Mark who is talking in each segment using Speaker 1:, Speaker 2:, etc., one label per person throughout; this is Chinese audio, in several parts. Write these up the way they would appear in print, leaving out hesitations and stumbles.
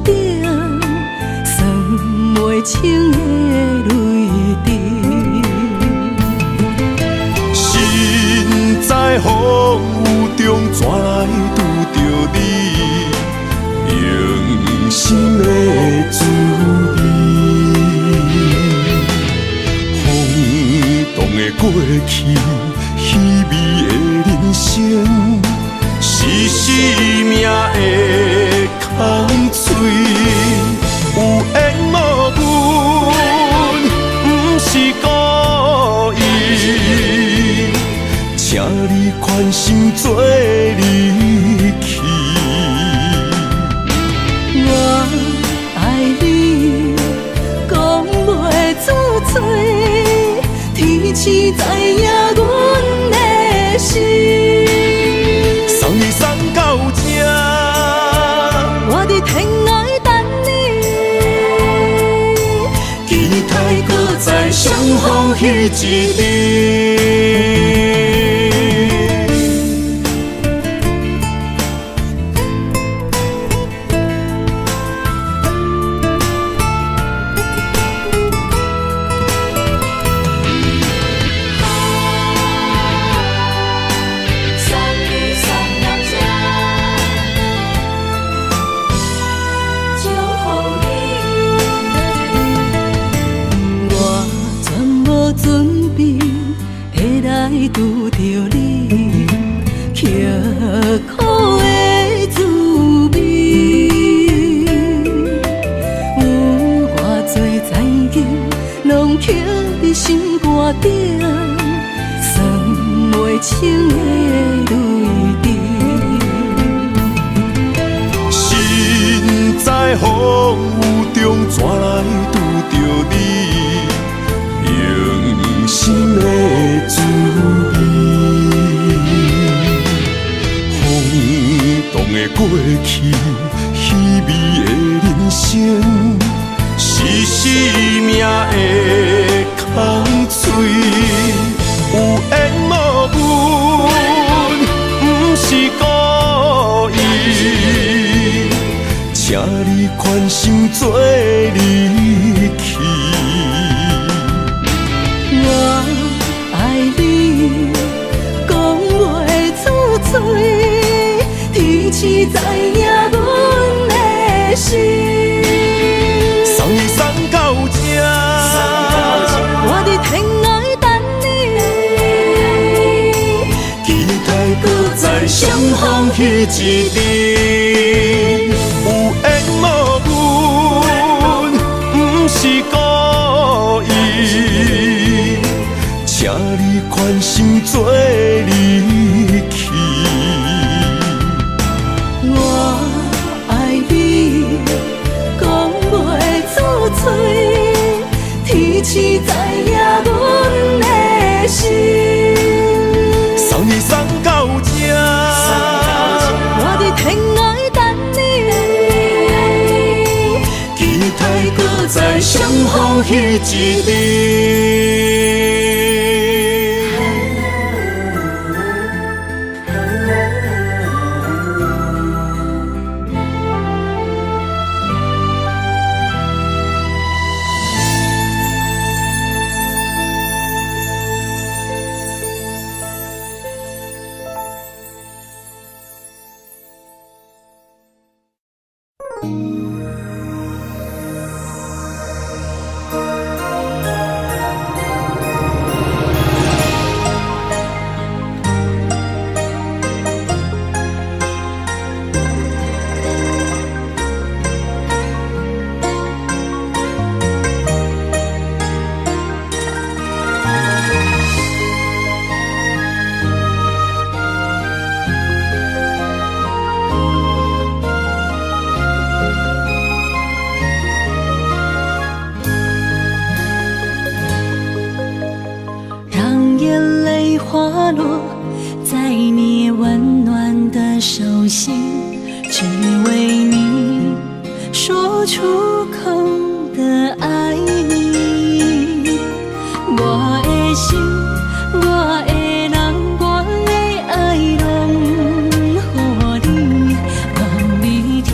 Speaker 1: 顶，算袂清的泪滴。
Speaker 2: 身在风雨中，怎来拄着你用心的滋味？风动的过去，稀微的人生，是生命的空嘴，有缘无分，不是故意，请你宽心做离去。
Speaker 1: 我爱你，讲袂出嘴，天赐知影阮的心。
Speaker 2: 送你送到这，
Speaker 1: 我伫天涯等你，
Speaker 2: 期待搁再相逢彼一日。
Speaker 1: 拄着你，刻苦的滋味，有偌多知影，拢刻伫心肝顶，算袂清的泪滴。
Speaker 2: 身在风雨中，怎来拄着你用心的滋味？风动的过去，稀微的人生，是生命的空嘴，有缘无分，不是故意，请你宽心做离去。
Speaker 1: 我爱你，讲袂出嘴，天赐知影阮的心。
Speaker 2: 送你送到这，
Speaker 1: 我伫天涯等你，
Speaker 2: 期待搁再相逢彼一日。有缘无分，不是故意，请你宽心做离去。
Speaker 1: 我爱你，讲袂出嘴，天赐知影阮的心。
Speaker 2: 送你送到这，
Speaker 1: 我伫天涯等你，
Speaker 2: 期待搁再相逢彼一日。
Speaker 1: 花落在你温暖的手心，只为你说出口的爱你。我的心，我的人，我的爱拢予你，望你听。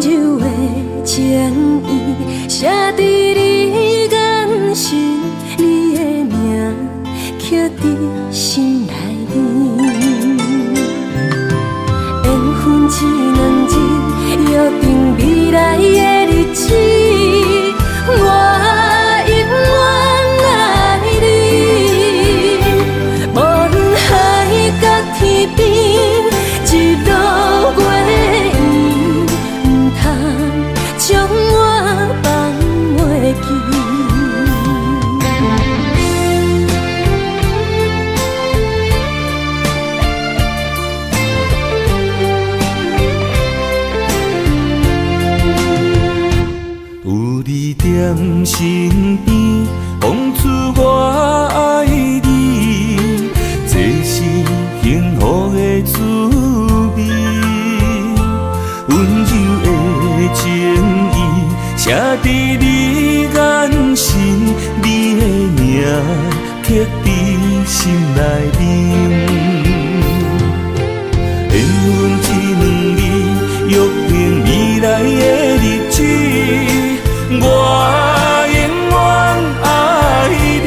Speaker 1: 柔的情意写伫你眼神，你的名刻伫心内面。缘分一两日，约定未来的日子，我永远爱你。无论海角天边，一路过缘，唔通将我放袂记。
Speaker 2: 有你踮身边，讲出我爱你，这是幸福的滋味。温柔的情意写伫你眼神，你的名刻伫心内面。缘分一两日，约定未来的日子。我永远爱你，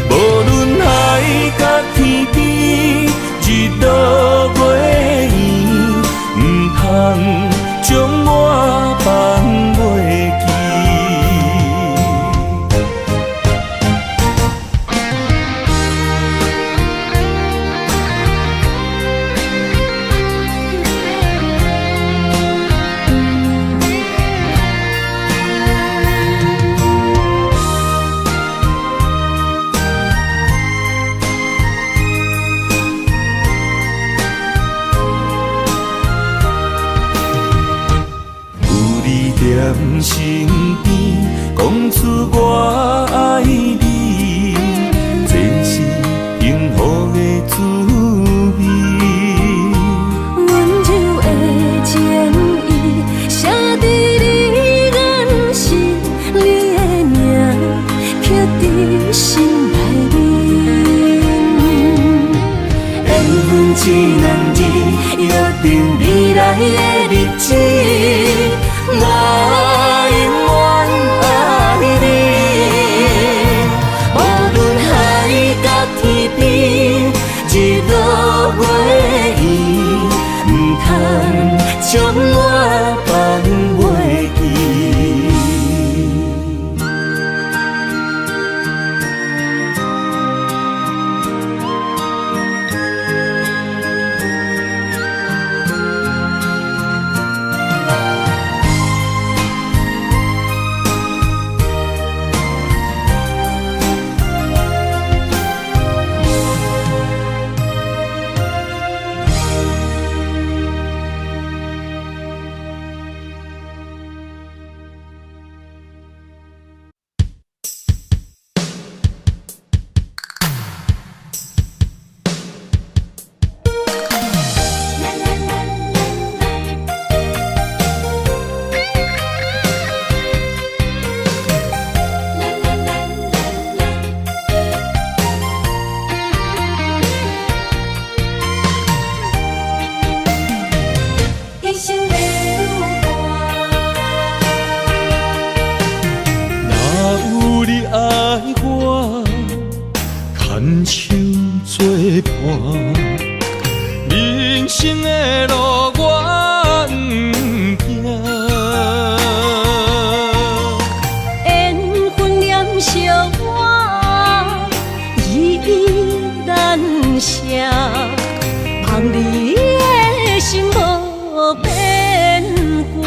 Speaker 2: 无论海角天边，日落月圆，唔通将我放袂记。踮身边，讲出我爱你，这是幸福的滋味。
Speaker 1: 温柔的情意写伫你眼神，你的名刻伫心内面。缘分一两日，约定未来的日子。我永远爱你，无论海角天边，日落月圆，唔通将我放袂记。
Speaker 2: 人生的路我不行，
Speaker 1: 缘分念相我依依难舍，望你的心无变卦。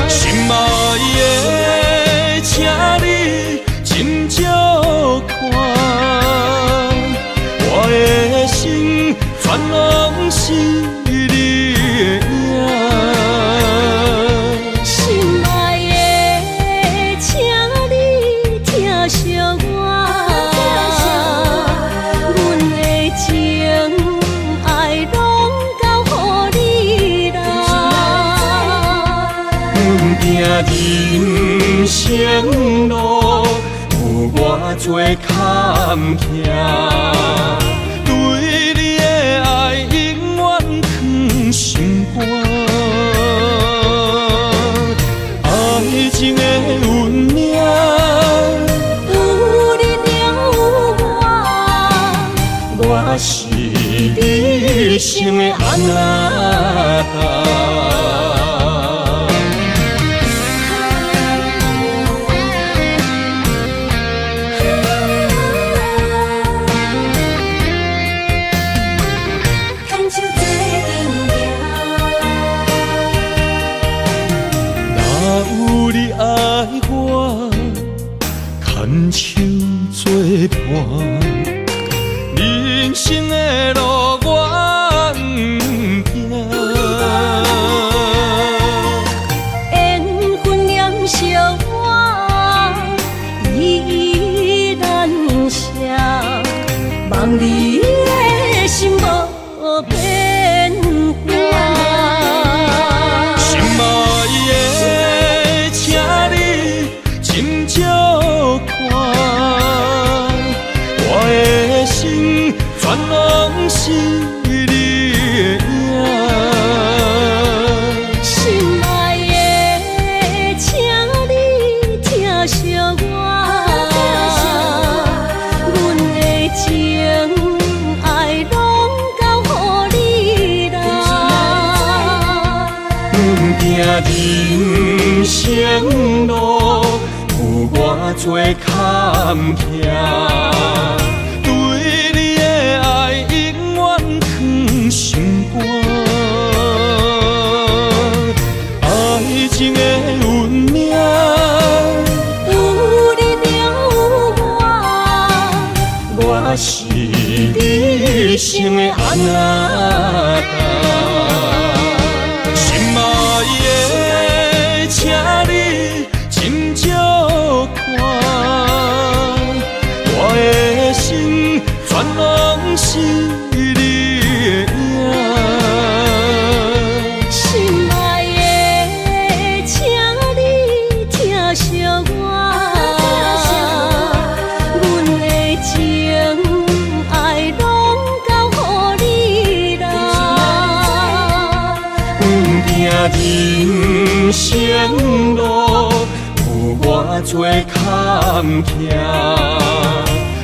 Speaker 2: 心爱的，请你斟酌看，我的心全拢是你的影。
Speaker 1: 心爱的，请你疼惜我，阮的情爱拢交予你啦。
Speaker 2: 行人生路有偌多坎坷，对你的爱永远藏心肝。爱情的运命，
Speaker 1: 有你了有我是你生的安那达。牵手作伴，人生的路我不行。缘分念相我依然写，望你的心无变卦。
Speaker 2: 心爱的，请你斟酌看，我的心全拢是你的影。
Speaker 1: 心爱的，请你疼惜我，阮的情爱拢交予你啦。
Speaker 2: 行人生路有我做坎坷，对你的爱永远藏心肝。爱情的运命，
Speaker 1: 有你了有我是你生的安那达。
Speaker 2: 请你斟酌看，我的心全拢是你的影。
Speaker 1: 心爱的，请你疼惜我，阮的情爱拢交予你啦。
Speaker 2: 行人生路有我做坎坷，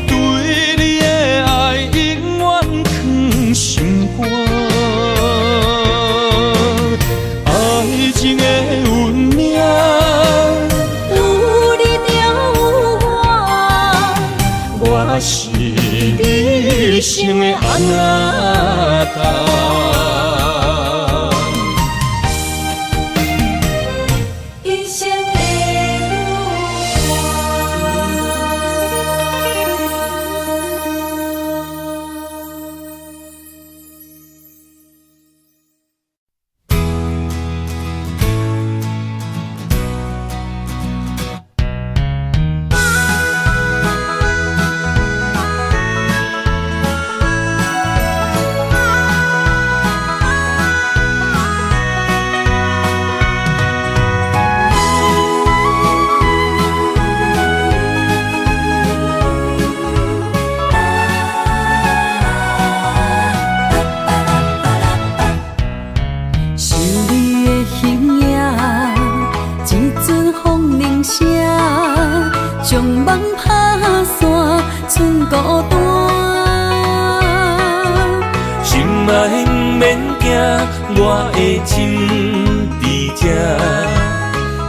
Speaker 2: 对你的爱永远藏心肝。爱情的运命，
Speaker 1: 有你了有我是你生的安那达。
Speaker 2: 我的心在这，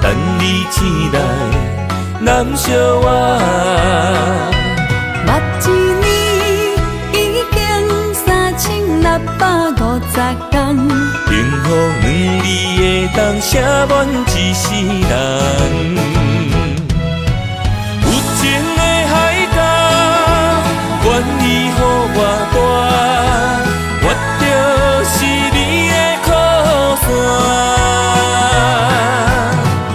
Speaker 2: 等你醒来，难相我。
Speaker 1: 目一年已经3650天，
Speaker 2: 幸福两字的当写满一世人。有情的海角，愿意予我大，我就是你的靠山。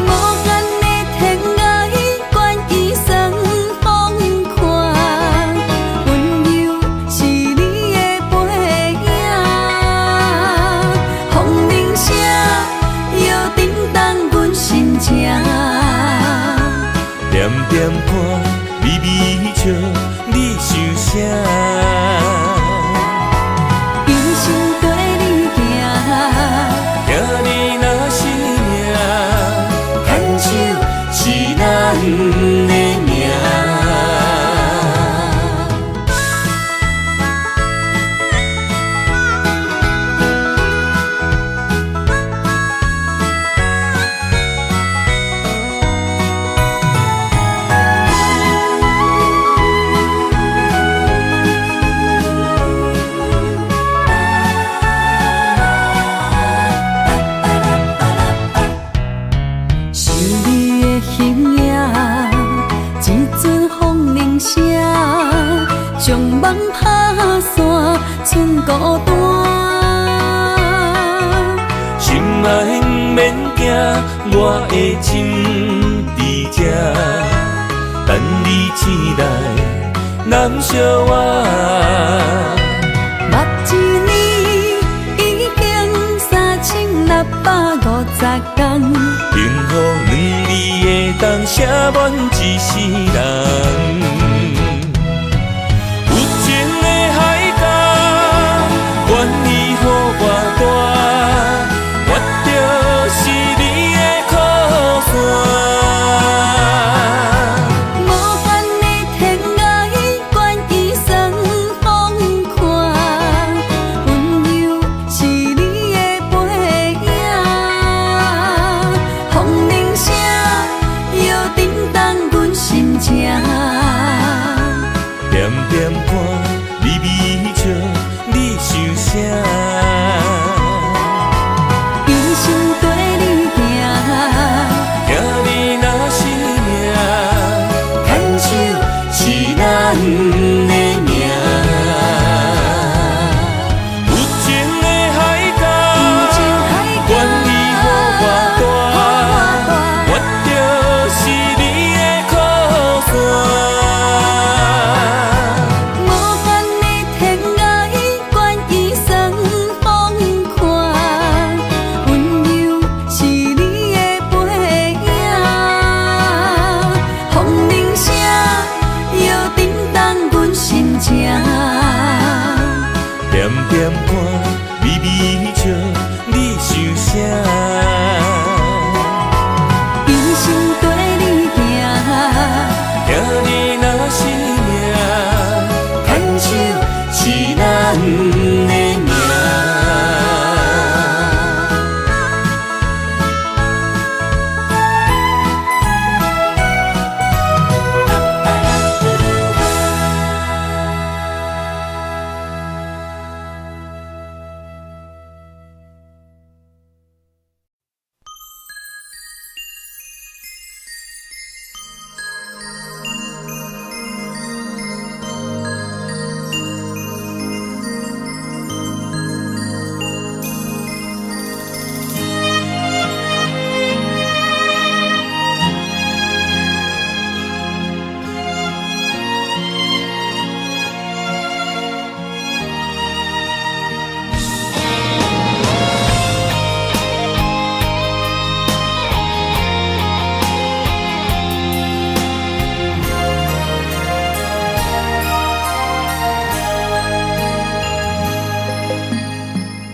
Speaker 1: 无限的天涯，愿意送风看，温柔是你的背影，风铃声摇叮当阮心情。
Speaker 2: 点点看，微微笑，你想啥？行命。
Speaker 1: 将梦打散，剩孤单。
Speaker 2: 心爱不免惊，我的心伫这，等你醒来，难相我。
Speaker 1: 目一年已经3650天，
Speaker 2: 幸福两字会当写满一世人。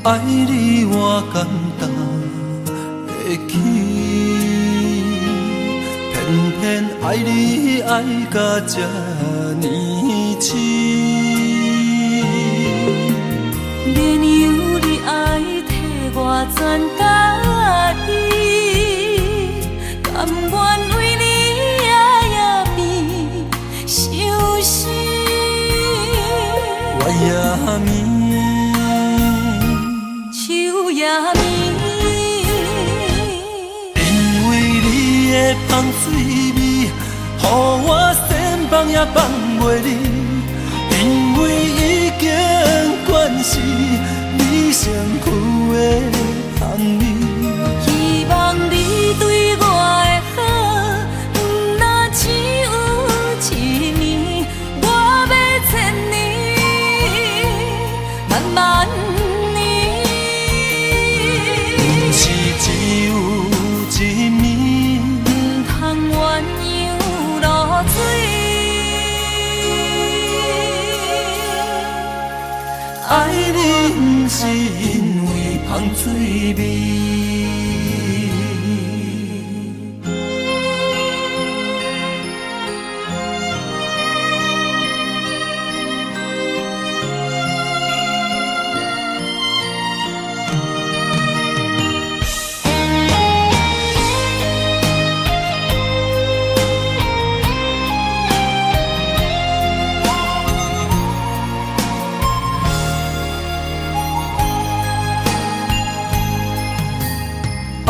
Speaker 3: 爱你我简单会起，偏偏爱你爱到这呢痴。
Speaker 1: 免由你爱替我全家己，甘愿为你夜夜变伤心。
Speaker 3: 我也眠。因为你的香水味，予我先放也放袂离。因为已经惯是你身躯的香味，
Speaker 1: 希望你对我的好，不若只有一年，我要千年，慢慢。
Speaker 3: 爱你不是因为香水味。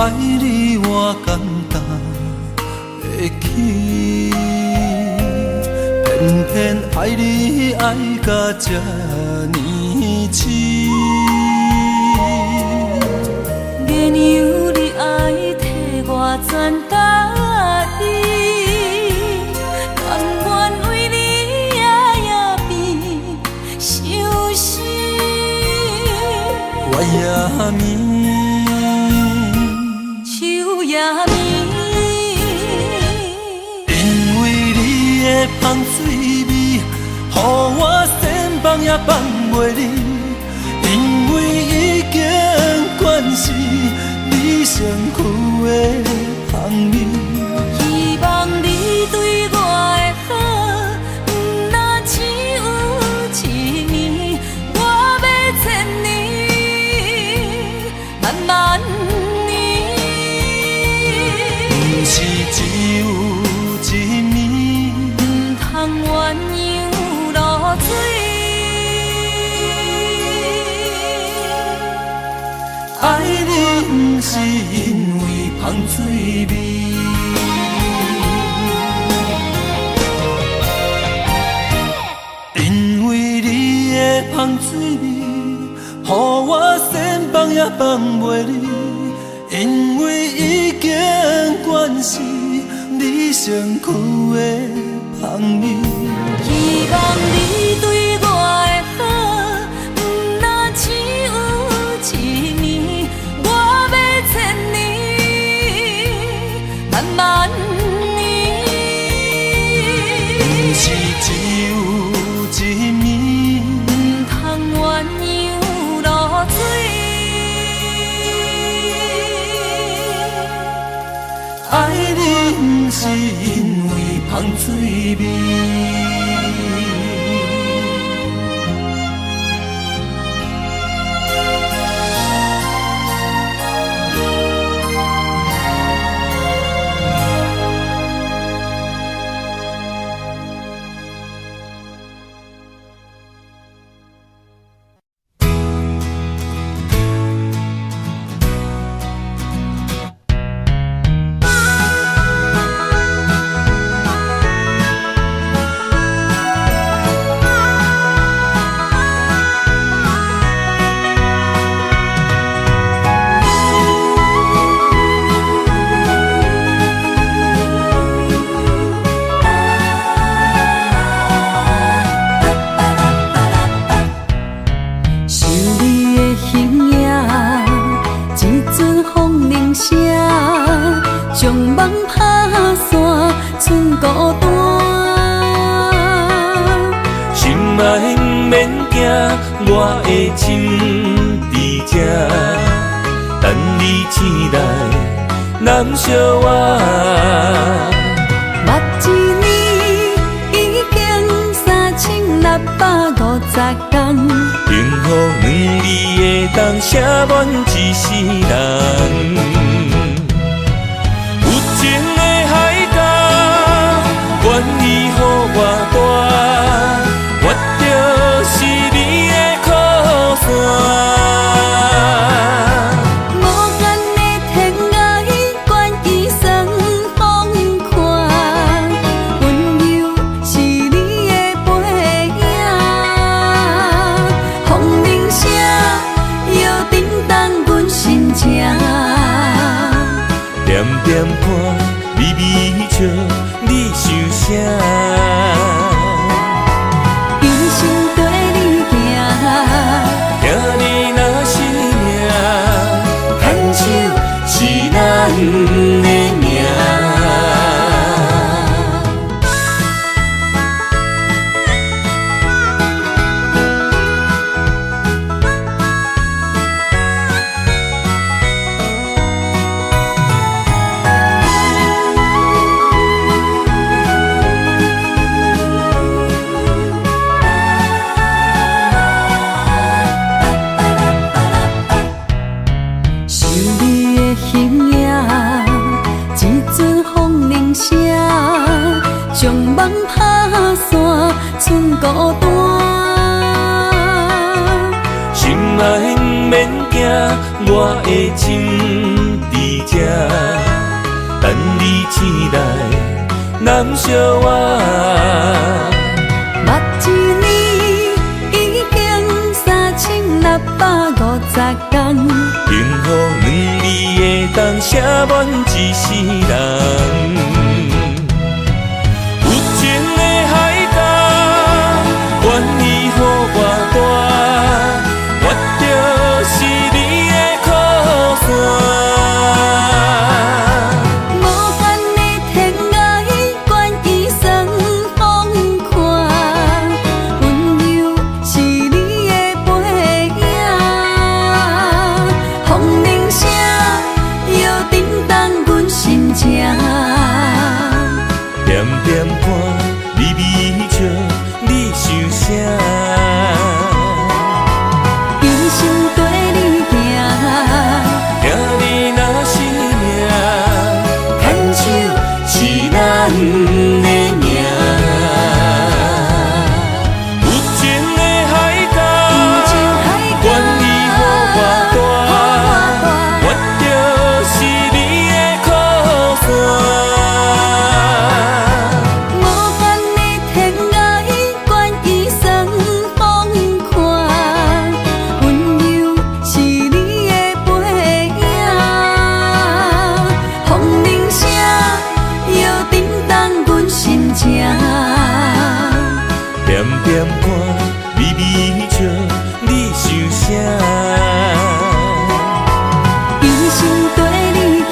Speaker 3: 爱你我简单会起，偏偏爱你爱到这呢痴。
Speaker 1: 原由你爱替我全家己，甘愿为你夜变伤心。
Speaker 3: 我也眠，
Speaker 1: 手也眠，
Speaker 3: 因为你的香水味，予我千放也放袂离。因为已经惯是你身躯的香味，
Speaker 1: 希望你对我的好，不那只有一年，我要千年，慢慢年。
Speaker 3: 不是只有一年，
Speaker 1: 不通鸳鸯落水。
Speaker 3: 爱你不是因为香水味，因为你的香水味，予我千放也放袂离。因为已经惯是你身躯的香味，
Speaker 1: 希望你对我的好，不那只有一年，我要千年，慢慢年。
Speaker 3: 不是只有一年，
Speaker 1: 不通鸳鸯落水。
Speaker 3: 爱你不是因为香水味。
Speaker 1: 将梦打散，剩孤单。
Speaker 2: 心爱不免惊，我的心伫这，等你醒来，难相我。
Speaker 1: 目一年已经3650天，
Speaker 2: 幸福两字的当写满一世人。有情的海角，愿意予我大，我就是你的靠山。
Speaker 1: 无间的天涯，愿意送风看，温柔是你的背影。风铃声摇叮当阮心情，
Speaker 2: 点点看你微笑，你想啥？
Speaker 1: 一生跟你行，
Speaker 2: 听你若是命，牵手是咱的命。
Speaker 1: 想你的形影，一阵风铃声，将梦打散，剩孤单。
Speaker 2: 心爱不免惊，我的心伫这，相偎。
Speaker 1: 目一年已经3650天，
Speaker 2: 幸福两字会当写满一世人。有情的海角，愿意予我大，我就是你的靠山。
Speaker 1: 无间的天涯，愿意算风看，温柔是你的背影，风铃声摇叮当阮心情。
Speaker 2: 点点看，微微笑，你想啥？
Speaker 1: 一生跟你行，
Speaker 2: 听你若是命，牵手是咱的命。有情的海角，愿意予我大，我就是你的靠山。
Speaker 1: 无间的天涯，愿意算风看，温柔是你的背影，风铃声摇叮当阮心情。
Speaker 2: 点点看，微微笑，你想啥？
Speaker 1: 一生跟你行，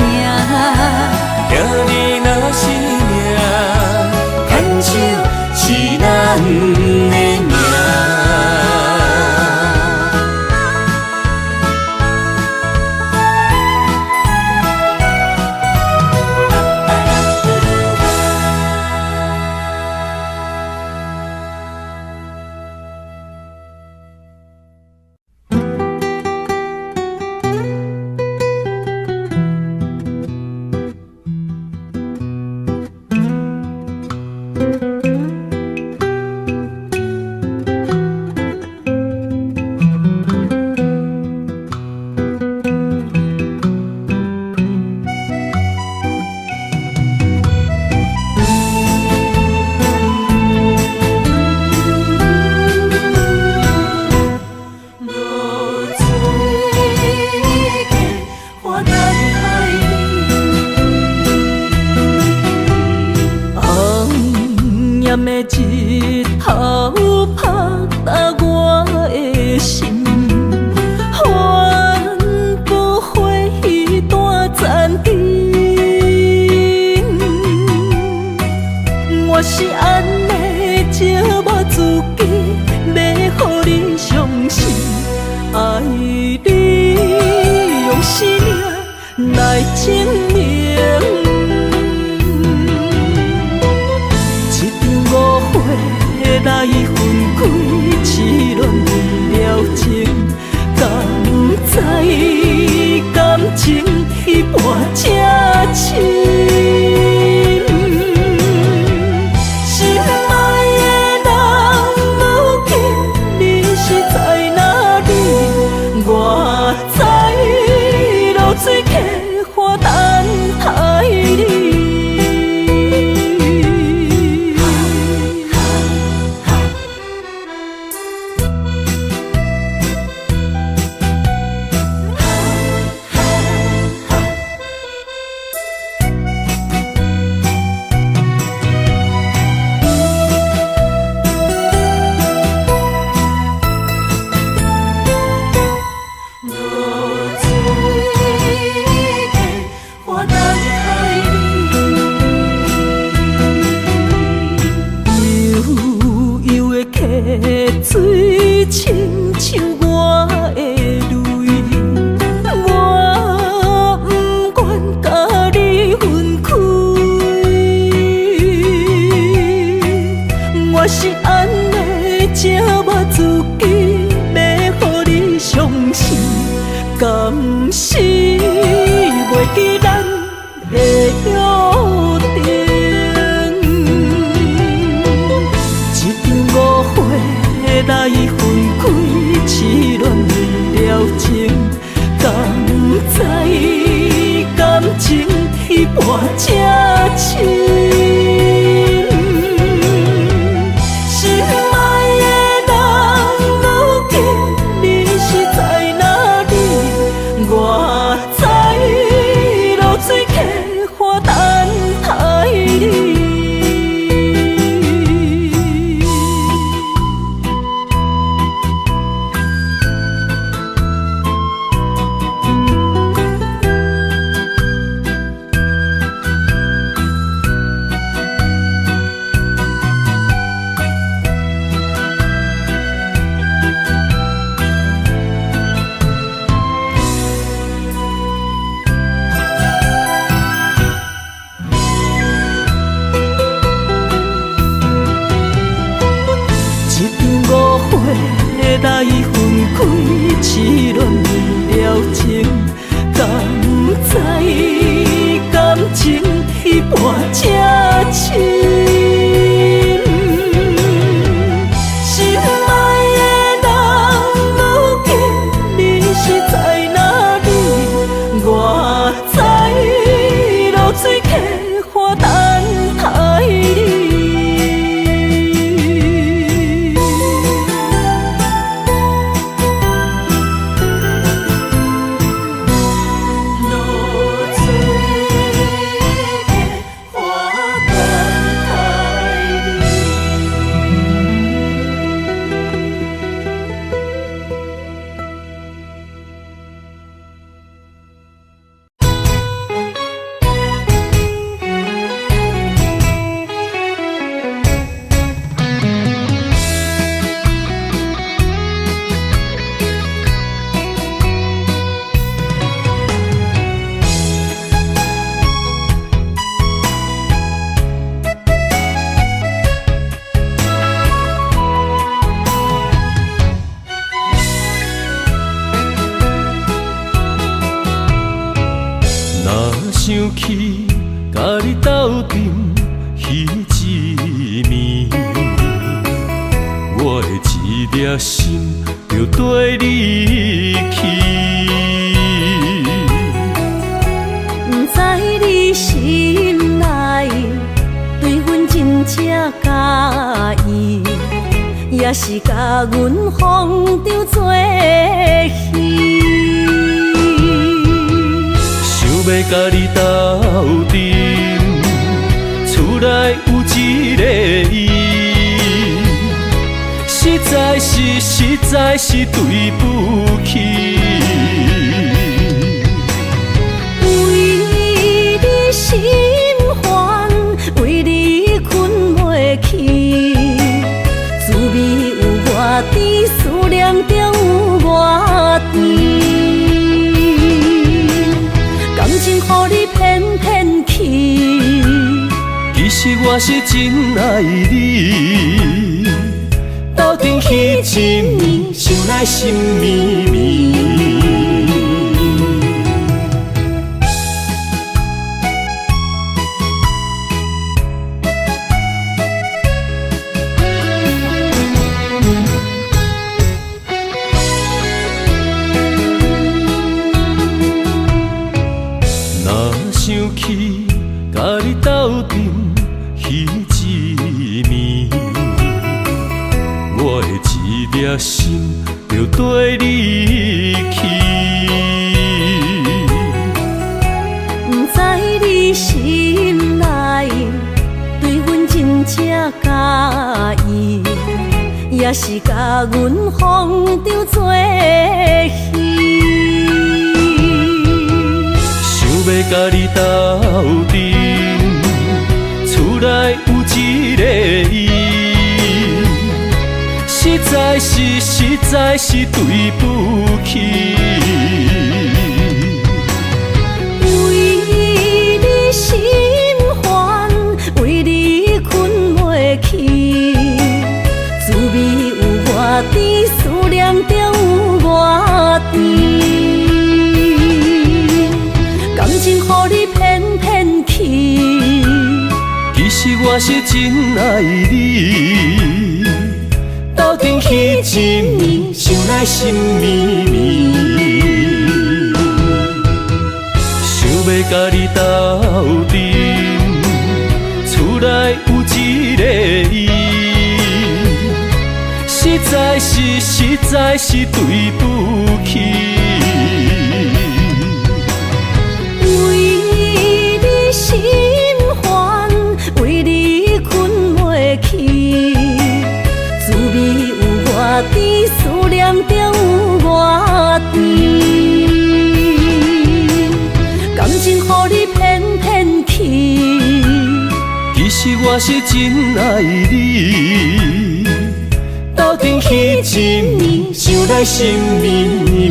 Speaker 2: 听你若是命，牵手是咱的命。
Speaker 1: 炎的日头拍打我的心，帆不回一段残灯。我是安尼借我自己，要予你相信，爱你用生命来证明。来分开，痴恋为了情，敢知感情彼半才深。心爱的人，如今你是在哪里？我在流水溪花等待你。水亲像我的泪，我不愿甲你分开。我是安尼借我自己，要予你相信，甘是袂记咱的约定。来分开，痴恋为了情，敢知感情彼半才深。
Speaker 3: 若想起甲你斗阵彼一暝，我的一粒心就跟你去。
Speaker 1: 不知你心内对阮真正介意，也是甲阮放着做戏。
Speaker 3: 想要甲你斗阵，厝内有一个伊，实在是对不起。
Speaker 1: 为你心烦，为你困袂去，滋味有偌甜，思念就有偌甜。感情予你骗骗去，
Speaker 3: 其实我是真爱你。斗阵彼一暝，想来心绵绵。若想起甲你斗阵彼一暝，我的一粒心就跟你去。
Speaker 1: 不知你心内对阮真正介意，也是甲阮放着做戏。
Speaker 3: 想要甲你斗阵，厝内有一个伊，实在是对不起。
Speaker 1: 为你心烦，为你困袂去，滋味有偌甜，思念就有偌甜。感情予你骗骗去，
Speaker 3: 其实我是真爱你。斗阵彼一暝，想来心绵绵。想要甲你斗阵，厝内有一个伊，实在是对不起。
Speaker 1: 为你心烦，为你困袂去，滋味有偌甜，思念就有偌甜。感情予你骗骗去，
Speaker 3: 其实我是真爱你。斗阵彼一暝，想来心绵绵。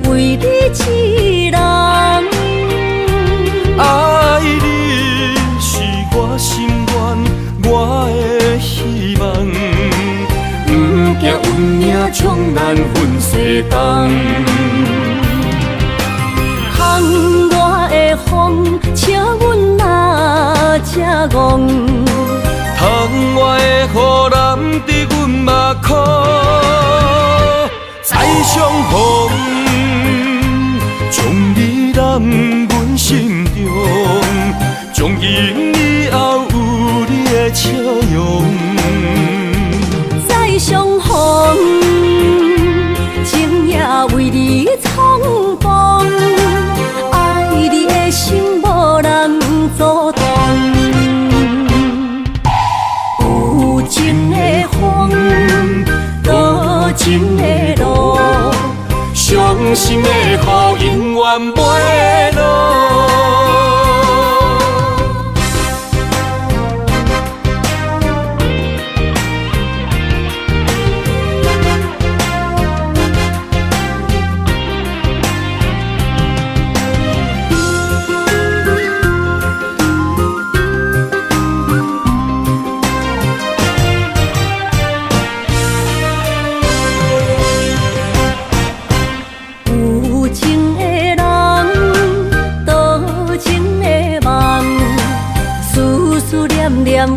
Speaker 1: 为你痴人，
Speaker 3: 爱你是我心愿，我的希望。不惊运命冲咱分西东，
Speaker 1: 风我的风，笑阮哪只戆？
Speaker 3: 窗外的雨淋伫阮目眶，再相逢，将你揽阮心中，将
Speaker 2: 从今以后有你的笑容，
Speaker 1: 再相逢，情也为你冲动，爱你的心无人阻挡。有情的风，多情的路，伤心的雨永远袂落。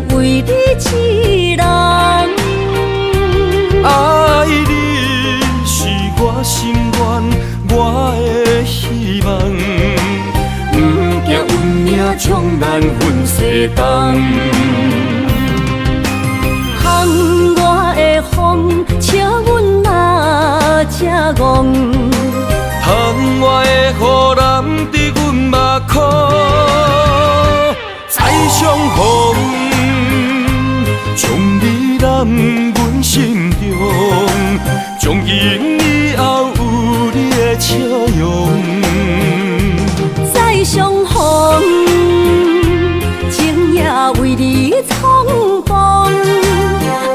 Speaker 1: 为你一人，
Speaker 2: 爱你是我心愿，我的希望，不惊运命冲咱分世东。
Speaker 1: 风我的风，笑阮哪这戆？
Speaker 2: 窗外的雨淋伫阮目眶，再相逢。将你揽阮心中，从今以后有你的笑容。
Speaker 1: 再相逢，情也为你冲动，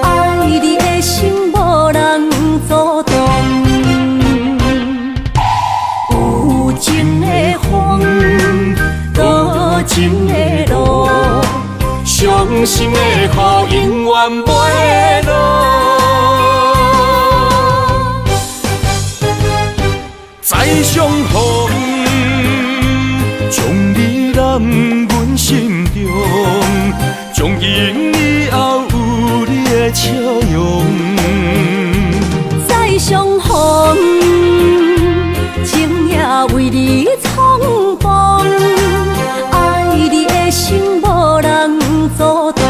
Speaker 1: 爱你的心无人阻挡。有情的风，多情的路，伤心的雨永远袂落。
Speaker 2: 再相逢，将你揽阮心中，从今以后有你的笑容。
Speaker 1: 再相逢，情也为你冲动，爱你的心无人阻挡。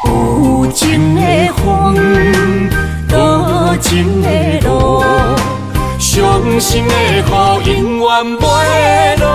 Speaker 1: 有情的风，多情的路，伤心的雨永远袂落。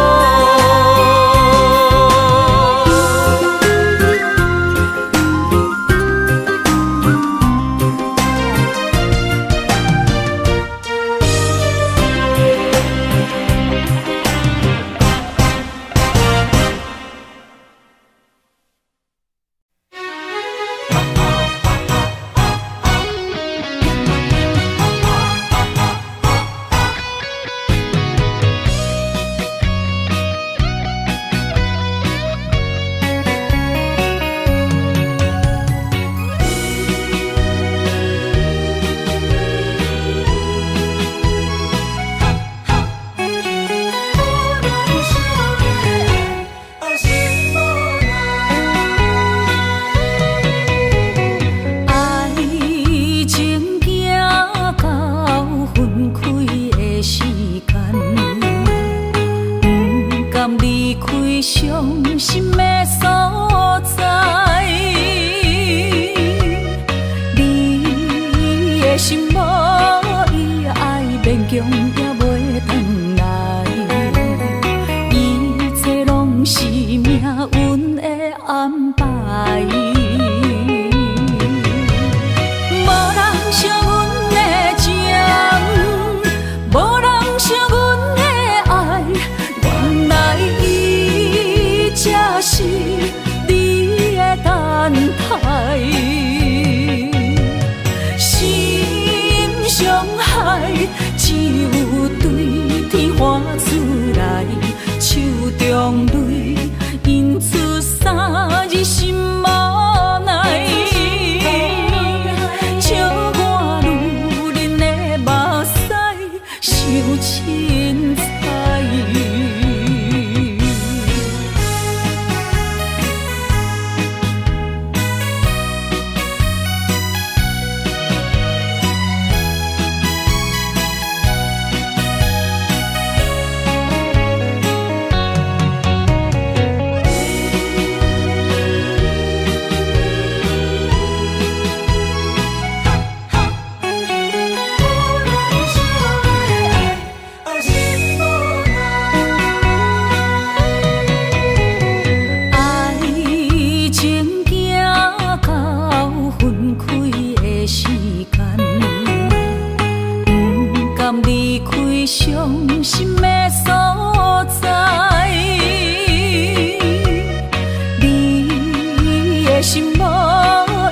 Speaker 1: 心无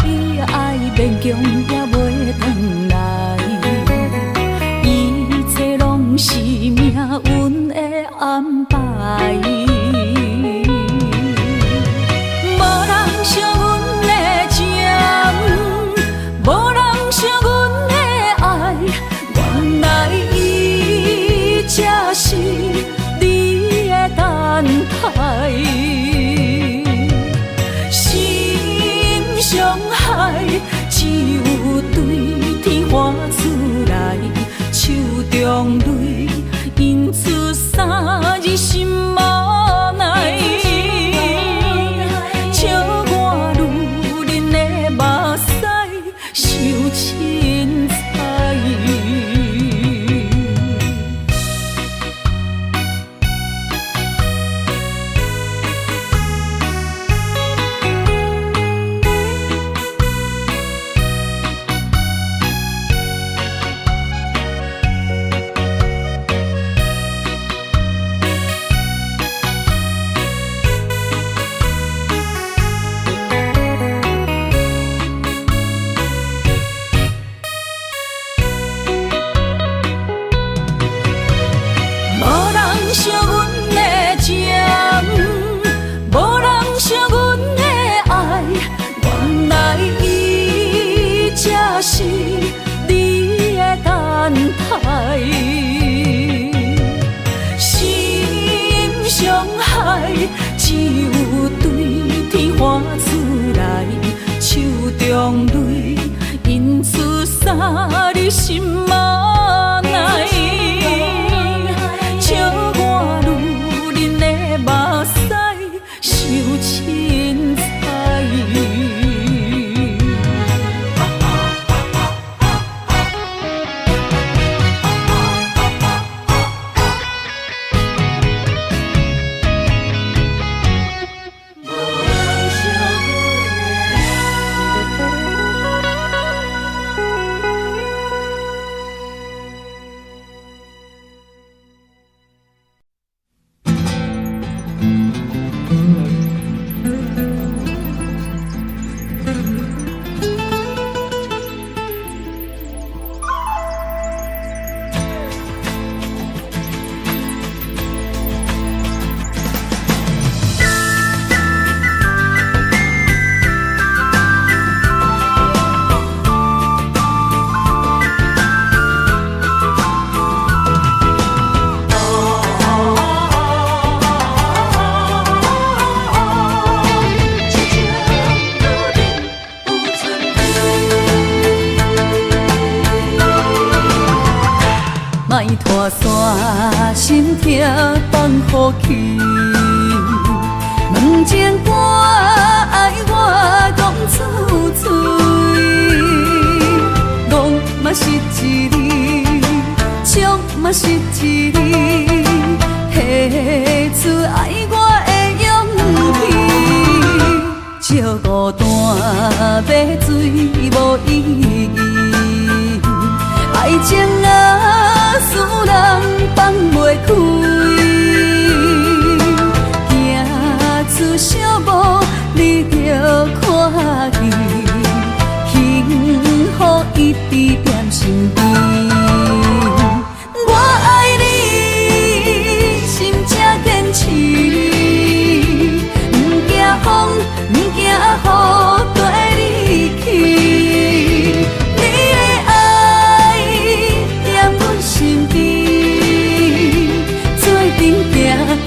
Speaker 1: 伊爱勉强也袂转来，一切拢是命运的安排。无人惜阮的情，无人惜阮的爱，原来伊才是你的等待。伤害只有对天花出来，手中泪因出三字心无奈，笑我女人的目屎受凊彩。是你的等待，心伤害只有对天花出来，手中泪因出三字心无奈，笑我女人的目屎受凊彩。莫拖山，心痛放予去。问情歌爱我讲出嘴，戆嘛是一字，唱嘛是一字，下出爱我的勇气。照孤单要水无意义，爱情啊，使人放袂开，行出小步，你着看见，幸福一直踮身边。我爱你，心才坚持，不惊风，不惊雨跟你去。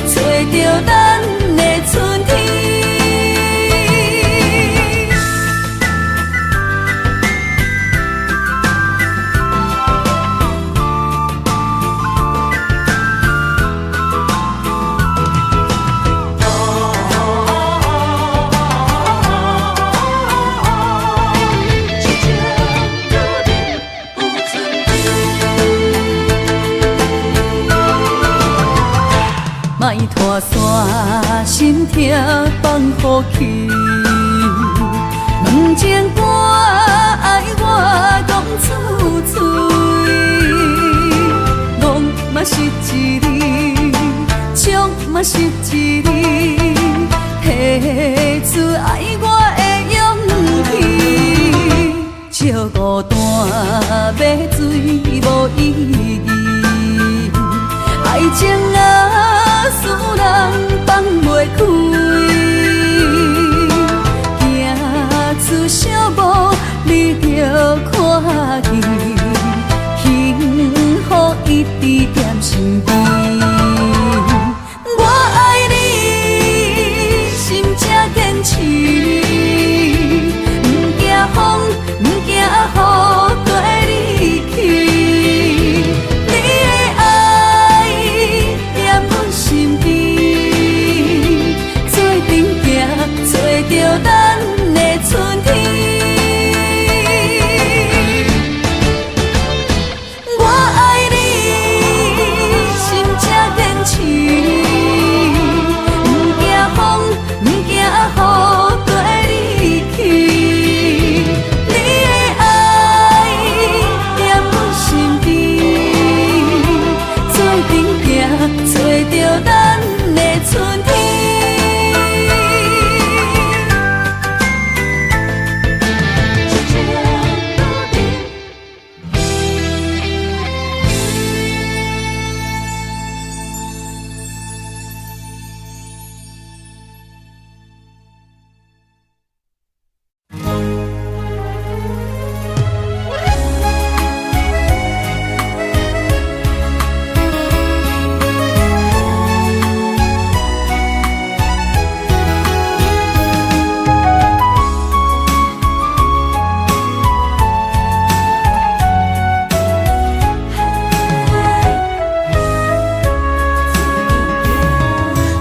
Speaker 1: 找着咱的春天。莫拖山，心痛放予去。问情歌爱我讲出嘴，戆嘛是一字，唱嘛是一字，下出爱我的勇无意义。爱情啊，使人放袂开，行出小步你着看见，幸福一直踮身边。我爱你，心才坚持，不惊风，不惊雨跟你去。你的爱踮阮身边，做阵行，找着咱的春天。我爱你，心才坚持，不惊风，不惊雨跟你去。你的爱踮阮身边，做阵行，找着咱的春天。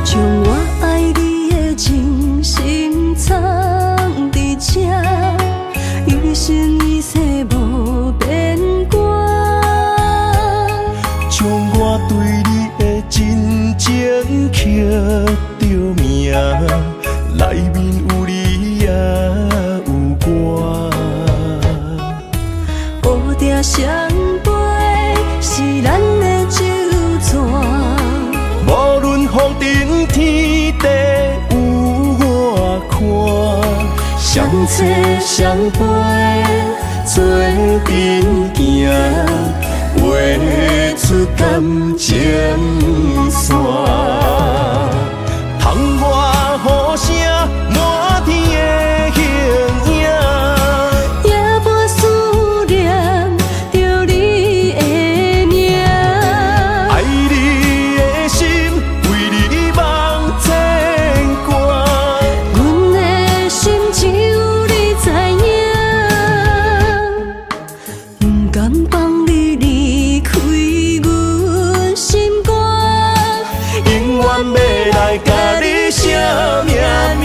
Speaker 1: 将我爱你的情深藏伫这，一生一世无变卦。
Speaker 3: 将我对你的真情刻着名，内面有你也有我。
Speaker 1: 乌蝶双飞是咱的酒泉。
Speaker 3: 无论风顶天地有我看，相扯相陪做阵行，画出感情线。窗外雨声满天的形影，
Speaker 1: 夜半思念着你的名。
Speaker 3: 爱你的心为你梦牵挂，
Speaker 1: 阮的心只有你知影，不甘放你离开阮心肝，
Speaker 3: 永远要来甲你写命名。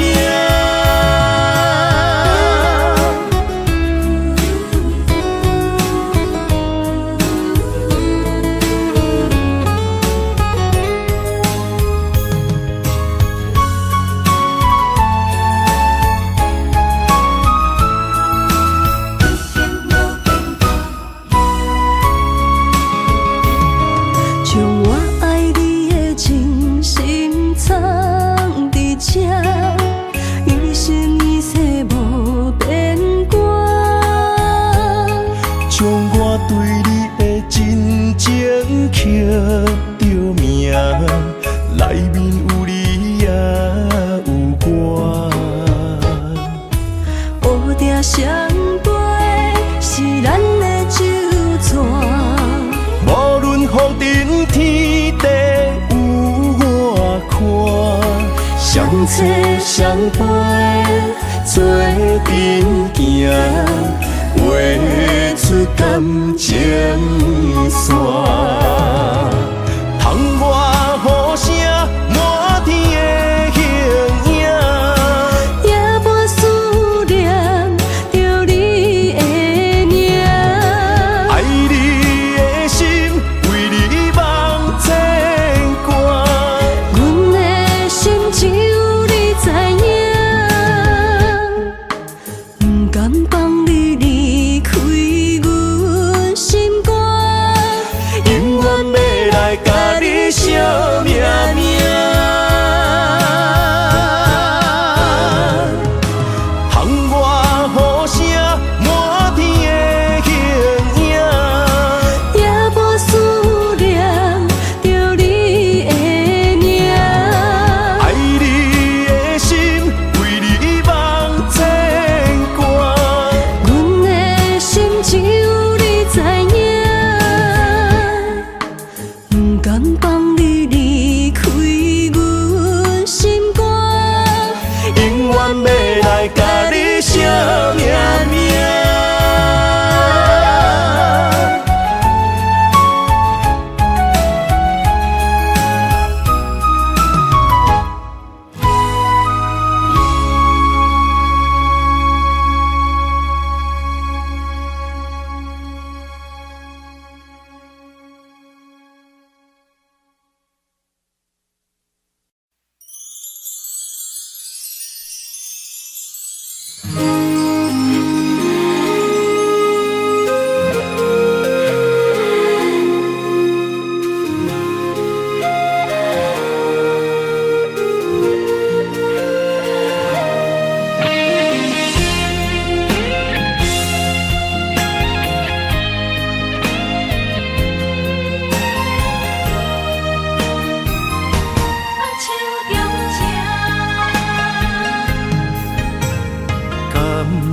Speaker 1: 将我爱你的情深藏伫这，一生一世无变卦。
Speaker 3: 将我对你的真情刻着名，内面有你也有我。
Speaker 1: 乌蝶双飞是咱的酒泉。
Speaker 3: 无论风顶天地有我看，相扯相陪做阵行，画出感情线。窗外雨声满天的形影，
Speaker 1: 夜半思念着你的名。
Speaker 3: 爱你的心为你梦牵挂，
Speaker 1: 阮的心只有你知影，不甘放你离开阮心肝，
Speaker 3: 永远要来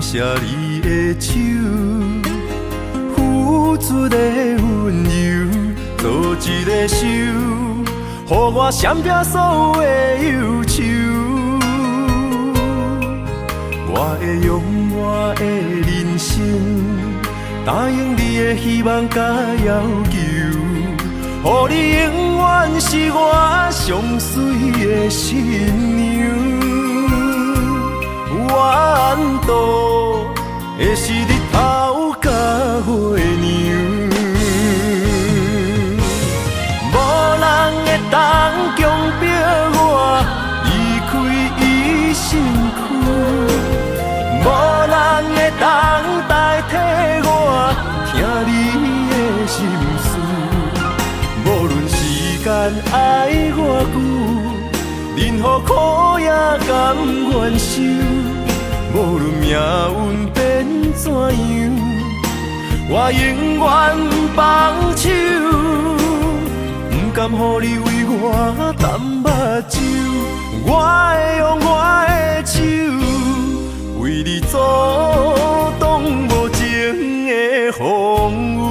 Speaker 3: 谢你的手，付出的温柔，做一个手，予我闪避所有的忧愁。我会用我的人生，答应你的希望甲要求，予你永远是我上水的新娘。缘途会是日头甲月亮，无人会当强迫我离开伊身躯，无人会当代替我听你的心事。无论时间爱我久，任何苦也甘愿受。无论命运变怎样，我永远放手，不甘予你为我淡目睭。我会用我的手，为你阻挡无情的风雨。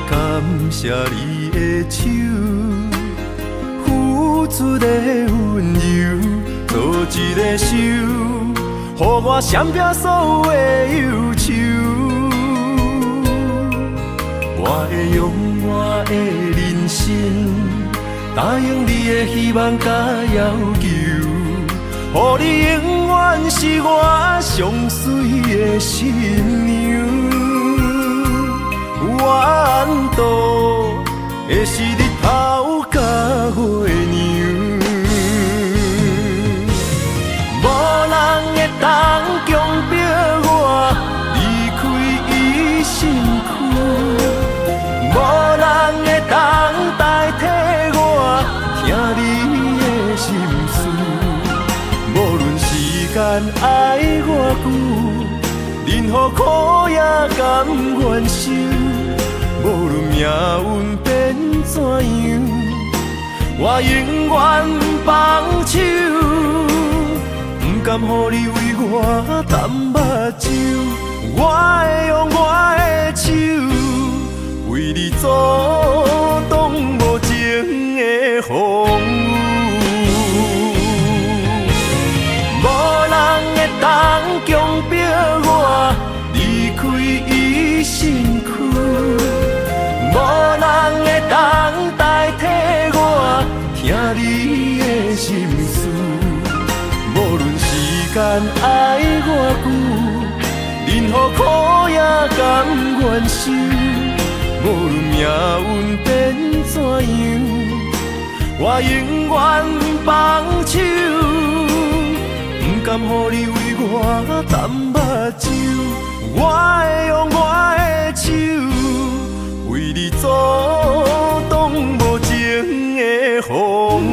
Speaker 3: 感谢你的手，付出的温柔，做一个手，予我闪避所有的忧愁。我会用我的人生，答应你的希望甲要求，予你永远是我上水的新娘。缘途会是日头甲月亮，无人会当强迫我离开伊身躯，无人会当代替我听你的心事。无论时间爱我久，任何苦也甘愿受。无论命运变怎样，我永远放手，不甘予你为我淡目睭。我会用我的手，为你阻挡无情的风雨。无人会当强迫我离开伊身躯，无人会当代替我听你的心事。无论时间爱我久，任何苦也甘愿受。无论命运变怎样，我永远放手，不甘予你为我淡目睭。我会用我的手，为你阻挡无情的风雨。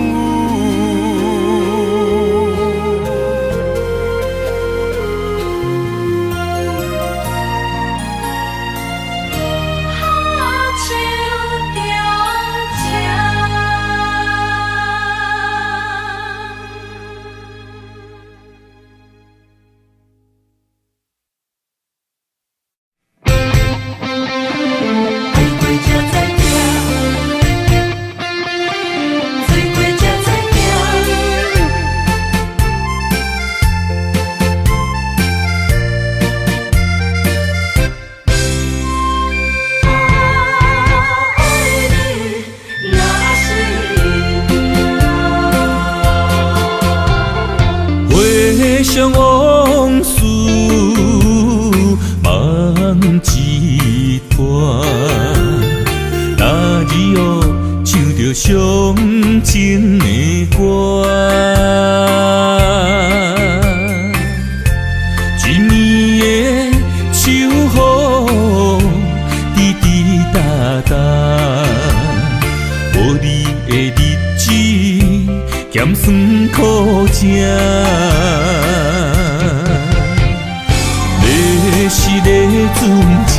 Speaker 2: 想往事梦一段，那日后唱着伤情的歌，一年的秋雨滴滴答答，无你的日子咸酸苦涩。你是个船只，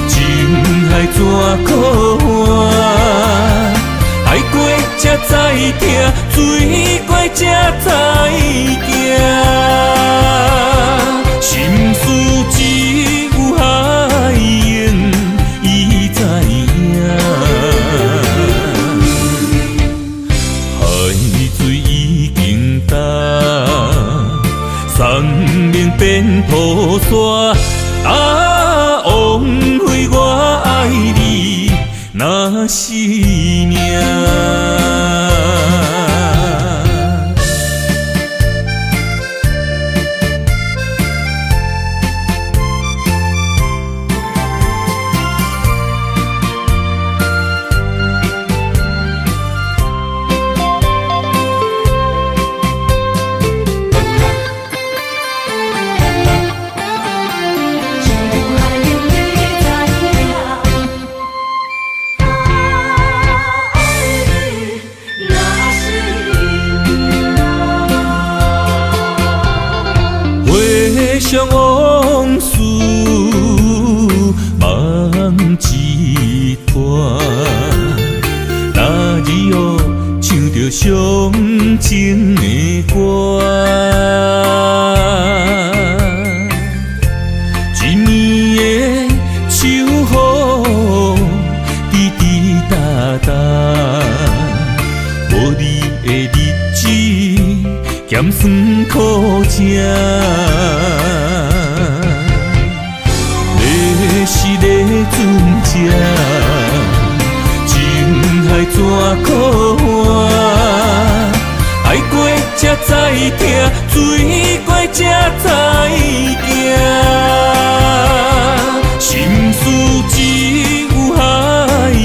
Speaker 2: 情海怎可换？海过才知疼，水过才知行。心事只有海燕伊知影。海水已经干，山明变土沙。枉费我爱你那是命。想往事梦一段，那日后唱着伤情的歌，一年的秋雨滴滴答答，无你的日子咸酸苦涩。你是个船只，情海怎可换？海过才知疼，水过才知行。心事只有海燕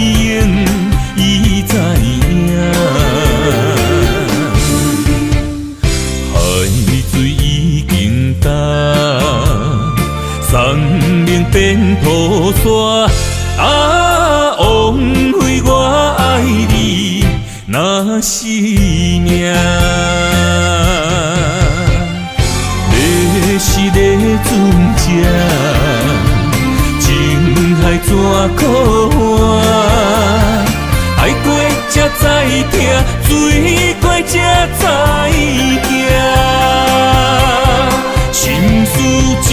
Speaker 2: 伊知影。海水已经干，山明变土沙。枉费我爱你那是命。你是个船只，情海怎可换？海过才知疼，水过才知行。心事只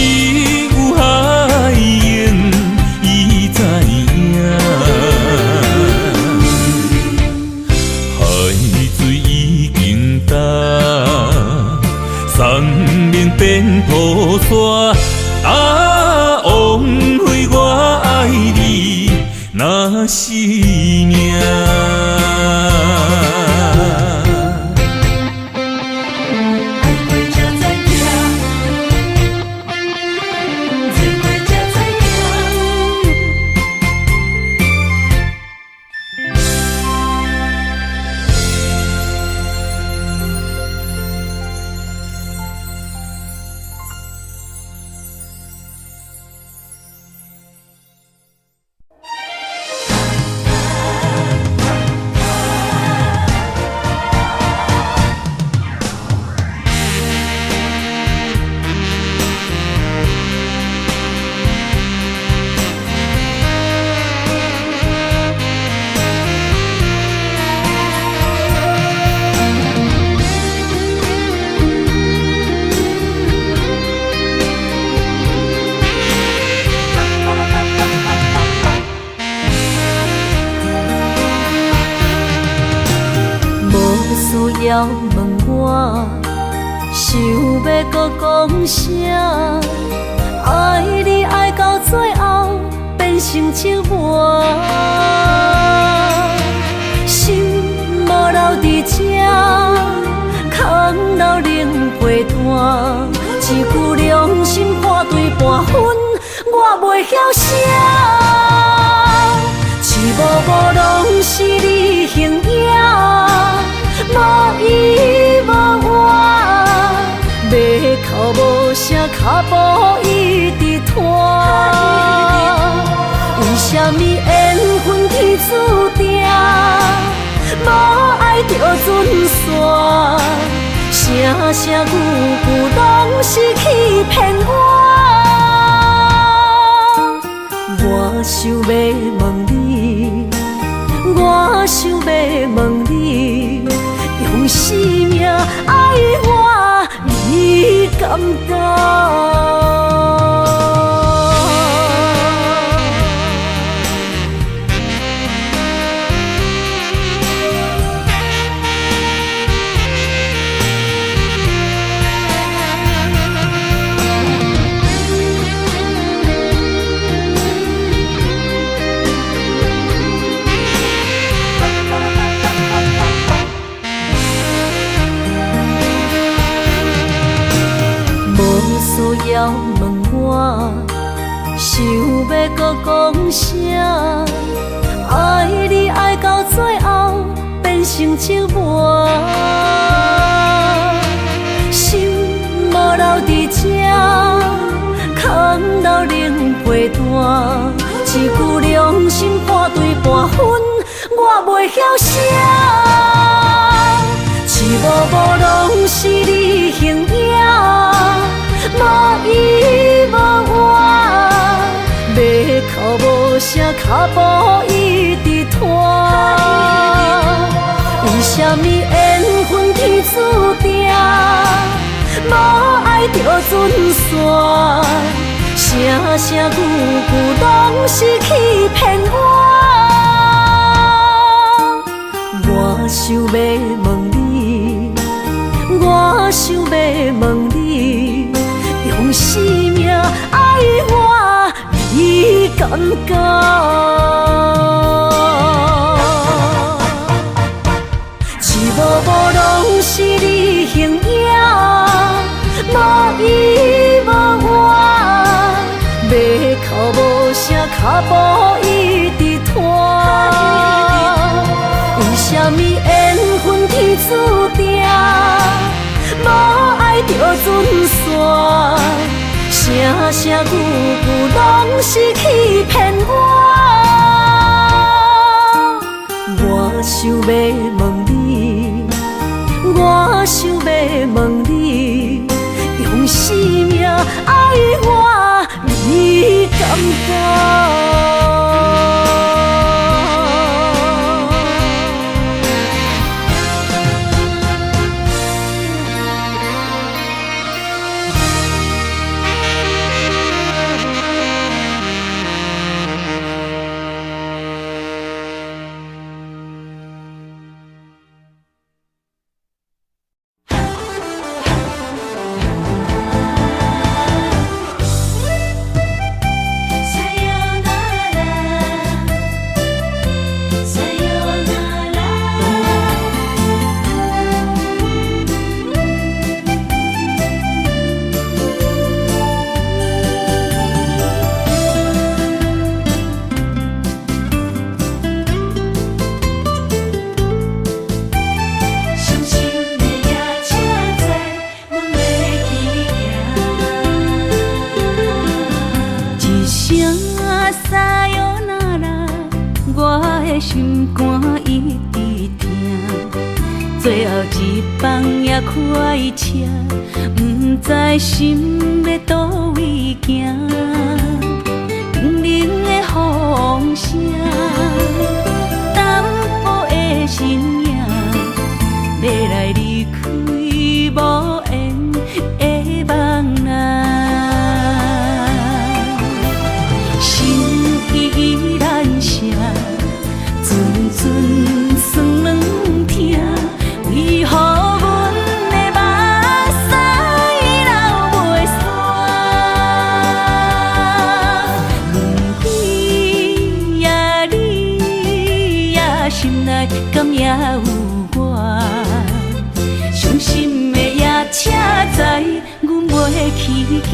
Speaker 2: 有海燕伊知影。海水已经干，山明变土沙。枉费我爱你那是命。
Speaker 1: 要问我，想要搁讲啥？爱你爱到最后变成寂寞，心无留伫这，空留冷陪伴。一句良心破对半分，我袂晓写。一幕幕拢是你形影。无依无我，马口无声，脚步一直拖。为什么缘分天注定？无爱爱着准线，声声句句拢是欺骗我。我想要问你，我想要问你，用生命爱我，你敢当？要问我，想要搁讲啥？爱你爱到最后变成寂寞，心无留伫这，空留冷陪伴。一句良心半对半分，我袂晓写。一幕幕拢是你形影。无依无我，要哭无声，脚步一直拖。为什么缘分天注定，无爱就准线，声声句句拢是欺骗我。我想要问你，我想要问你。用生命爱我，你敢讲？一幕幕拢是你形影，无依无我，要哭无声，脚步一直拖。为什么缘分天注定？无爱就准线，声声句句拢是欺骗我。我想要问你，我想要问你，用生命爱我，你敢当？心肝一直疼，最后一放也开车，不知心要倒位行。冷冷的风声，淡薄的身影，要来离开无缘的梦啊，心依然舍。阵酸软疼，为何阮的目屎流袂煞？轮回呀，你呀，心内敢也有我？伤心的夜车载，阮袂去行。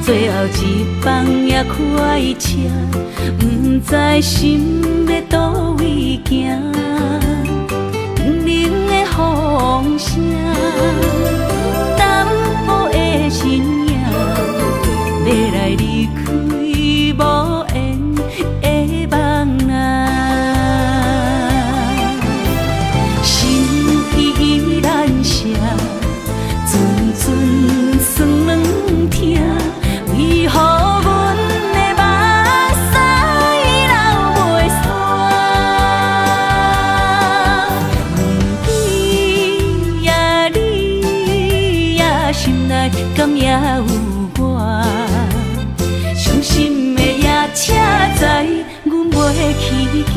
Speaker 1: 最后一班也开车，不知心要倒位行。冷的风声，淡薄的身影，要来离开无缘的梦啊。心依然舍，阵阵酸软痛。为何阮的目屎流袂煞？问你呀，你呀，心内敢也有我？伤心的夜车载，阮袂去行。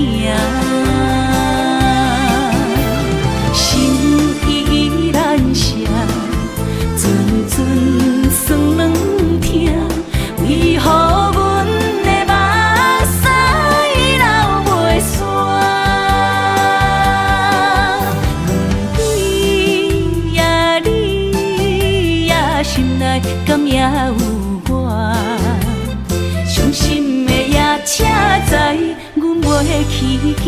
Speaker 1: 心依然舍，阵阵酸软痛。为何阮的目屎流袂煞？问你呀，你呀，心内敢也有我？伤心的夜车载，阮袂去行。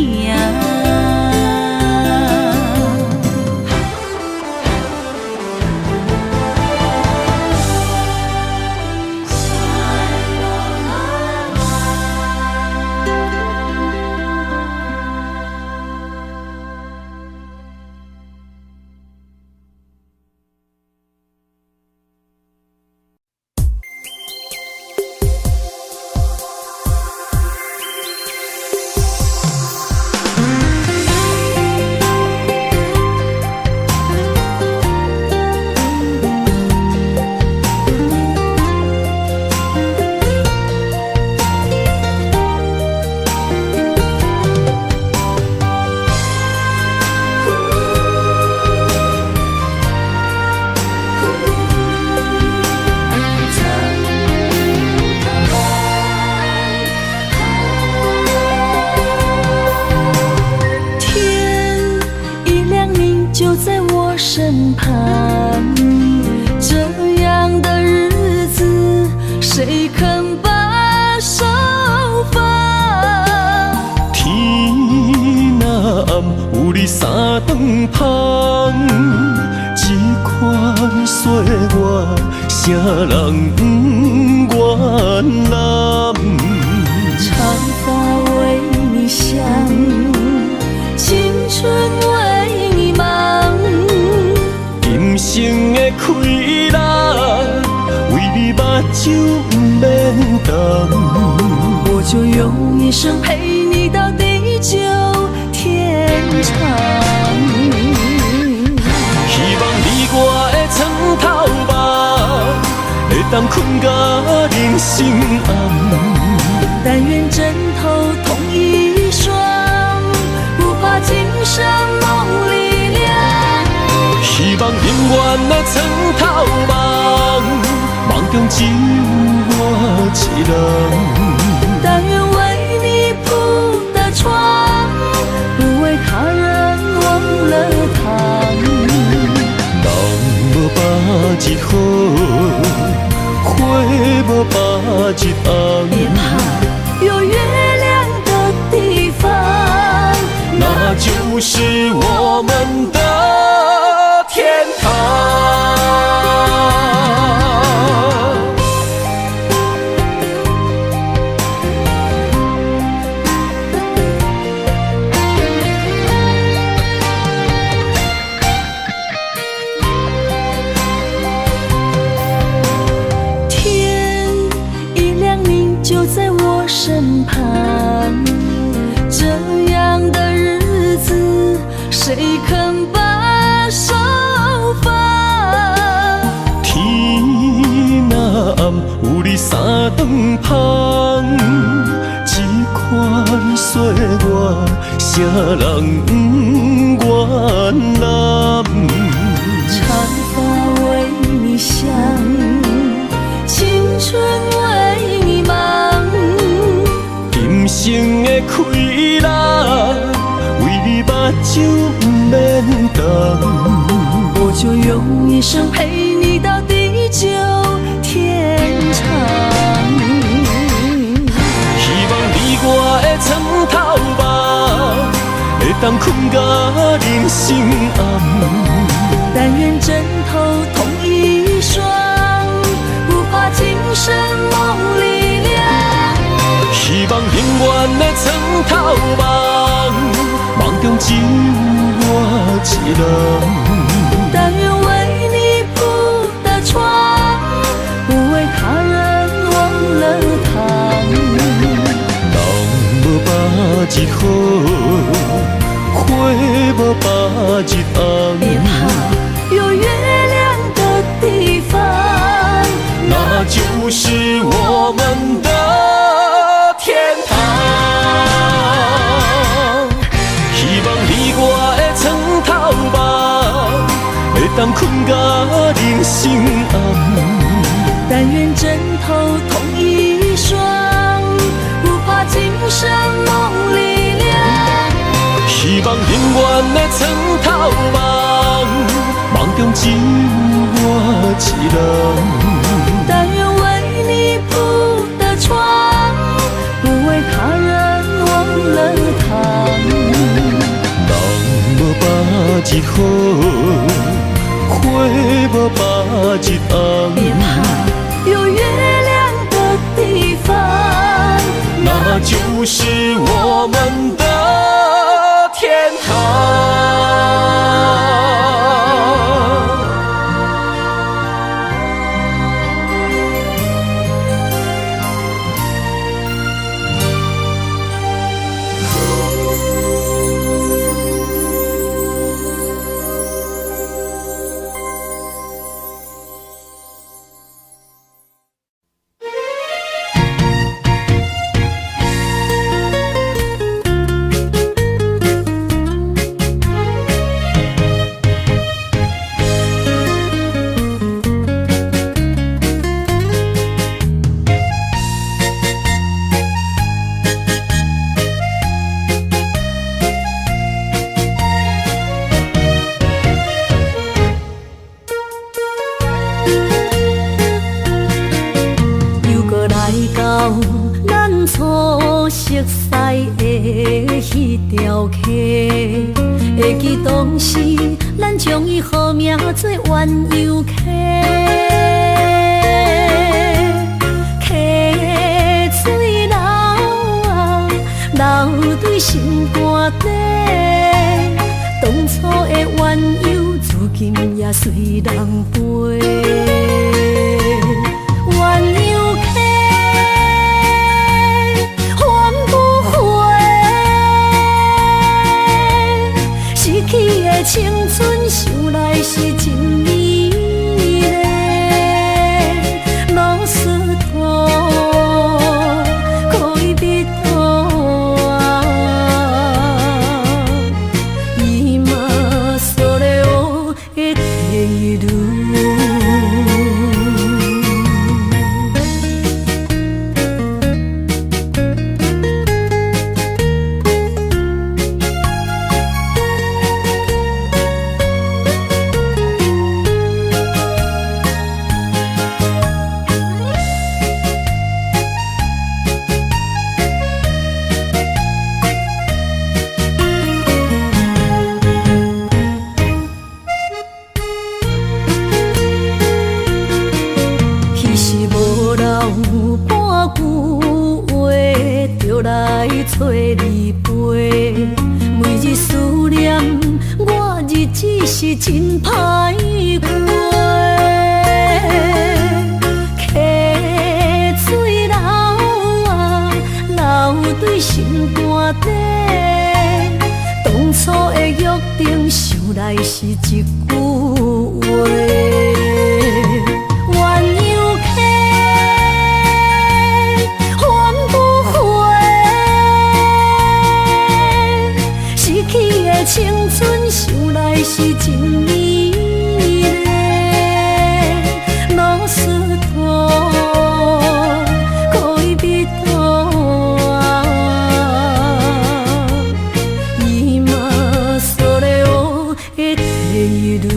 Speaker 1: 身旁，这样的日子，谁肯把手放？
Speaker 3: 天若暗，有你三顿香，这款岁月，啥人不愿揽？
Speaker 1: 长发为你香，青春为你忙。
Speaker 3: 今生的快乐，为你目睭不免干。
Speaker 1: 我就用一生陪你到地久天长。
Speaker 3: 希望你我的床头梦，会当困到人生暗。
Speaker 1: 但愿枕头同一双，不怕今生梦里凉。
Speaker 3: 希望永远的床头梦，梦中只有我一人。
Speaker 1: 但愿为你铺的床，不为他人忘了躺。
Speaker 3: 人无百日好，花无百日红。
Speaker 1: 别怕，有月亮的地方，
Speaker 3: 那就是我们的天堂。
Speaker 1: 天一亮，你就在我身旁。这样的日子，谁肯把手放？
Speaker 3: 天若暗，有你三顿香，这款岁月，啥人不愿揽？
Speaker 1: 长发为你香，青春为你忙。
Speaker 3: 今生的快乐，为你目睭不免干。
Speaker 1: 我就用一生陪你到地久天长。
Speaker 3: 当困甲人生暗。
Speaker 1: 但愿枕头同一双，不怕今生梦里凉。
Speaker 3: 希望永远的床头梦，梦中只有我一人。
Speaker 1: 但愿为你铺的床，不为他人忘了躺。
Speaker 3: 人无百日好，花无百日红。
Speaker 1: 别怕有月亮的地方，
Speaker 3: 那就是我们的天堂。希望你我的床头梦，会当困甲人生暗。
Speaker 1: 但愿枕头同一双，不怕今生梦里凉。
Speaker 3: 希望永远的床头梦，梦中只有我一人。
Speaker 1: 但愿为你铺的床，不为他人忘了躺。
Speaker 3: 人无百日好，花无百日红。
Speaker 1: 别怕有月亮的地方，
Speaker 3: 那就是我们的天堂。
Speaker 1: 会记当时，咱将伊号名做鸳鸯溪，溪水流啊，流对心肝底。当初的鸳鸯，如今也随人飞。鸳鸯溪。青春想来是真美丽，老师徒可以比途啊，伊嘛所了的地路。找你陪，每日思念，我日子是真歹过。溪水流啊，流对心肝底。当初的约定，想来是一句话。青春想来是真美丽，老师徒可以比途啊，伊嘛所了的地路。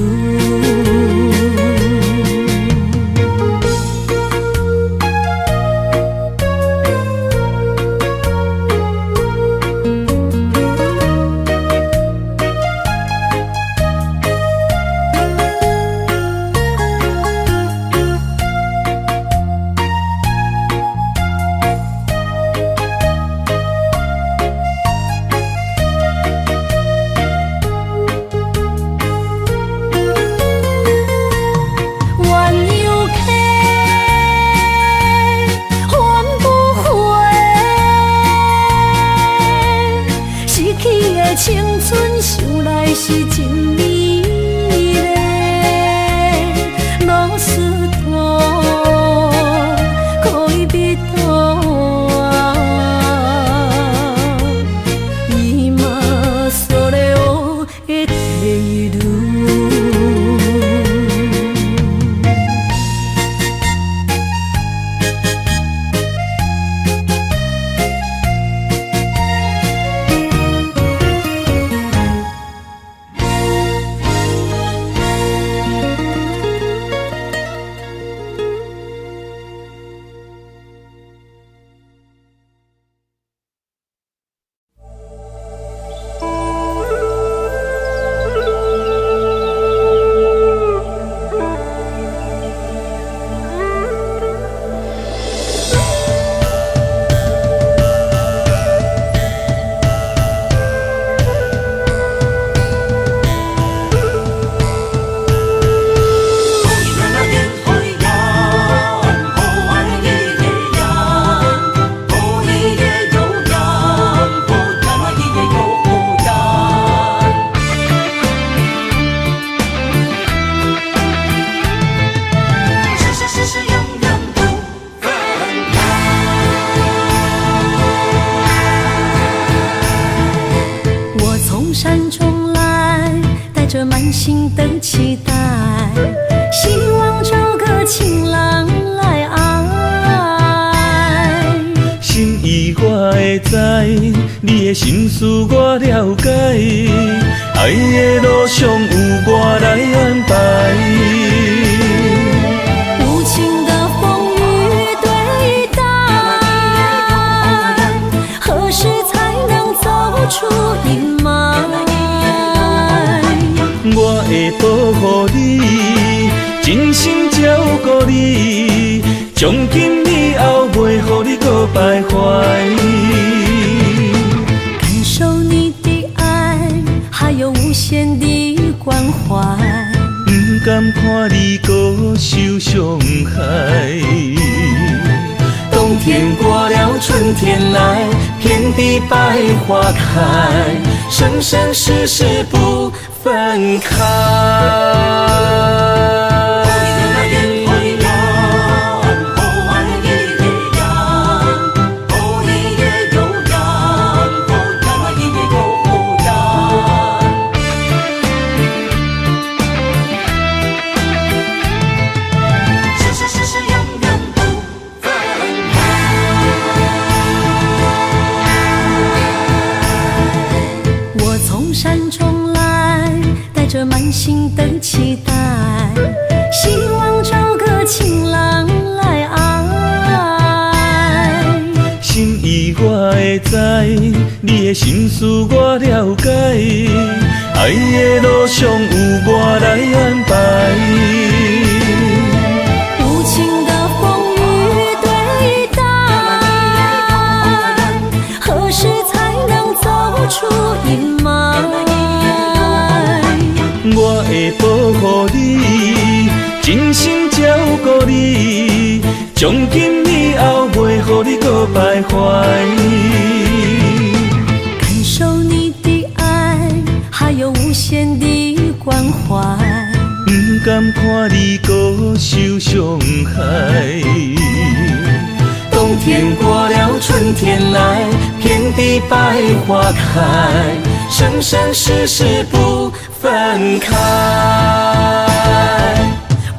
Speaker 2: 你的心思我了解，爱的路上有我来安排。
Speaker 1: 无情的风雨对待，何时才能走出阴霾？
Speaker 2: 我会保护你，真心照顾你，从今以后袂予你搁徘徊。
Speaker 1: 感受你的爱，还有无限的关怀。
Speaker 2: 不甘看你搁受伤害。冬天过了，春天来，遍地百花开，生生世世不分开。
Speaker 1: 山中来，带着满心的期待，希望找个情郎来爱。
Speaker 2: 心意我会知，你的心思我了解，爱的路上有我来安排。
Speaker 1: 无情的风雨对待，何时才能走出阴霾？
Speaker 2: 我会保护你，真心照顾你，从今以后袂予你搁徘徊。
Speaker 1: 感受你的爱，还有无限的关怀。
Speaker 2: 不甘看你搁受伤害。冬天过了，春天来，遍地百花开，生生世世不分开。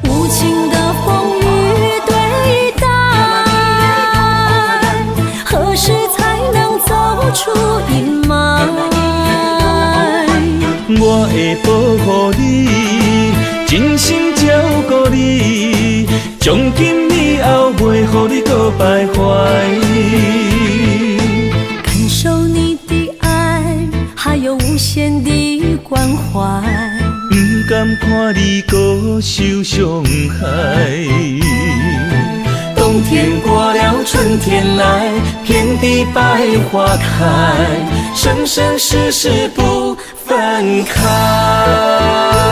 Speaker 1: 无情的风雨对待，何时才能走出阴霾？
Speaker 2: 我会保护你，真心照顾你，从今以后袂予你搁徘徊。
Speaker 1: 感受你的爱，还有无限的关怀。
Speaker 2: 不甘看你搁受伤害。冬天过了，春天来，遍地百花开，生生世世不分开。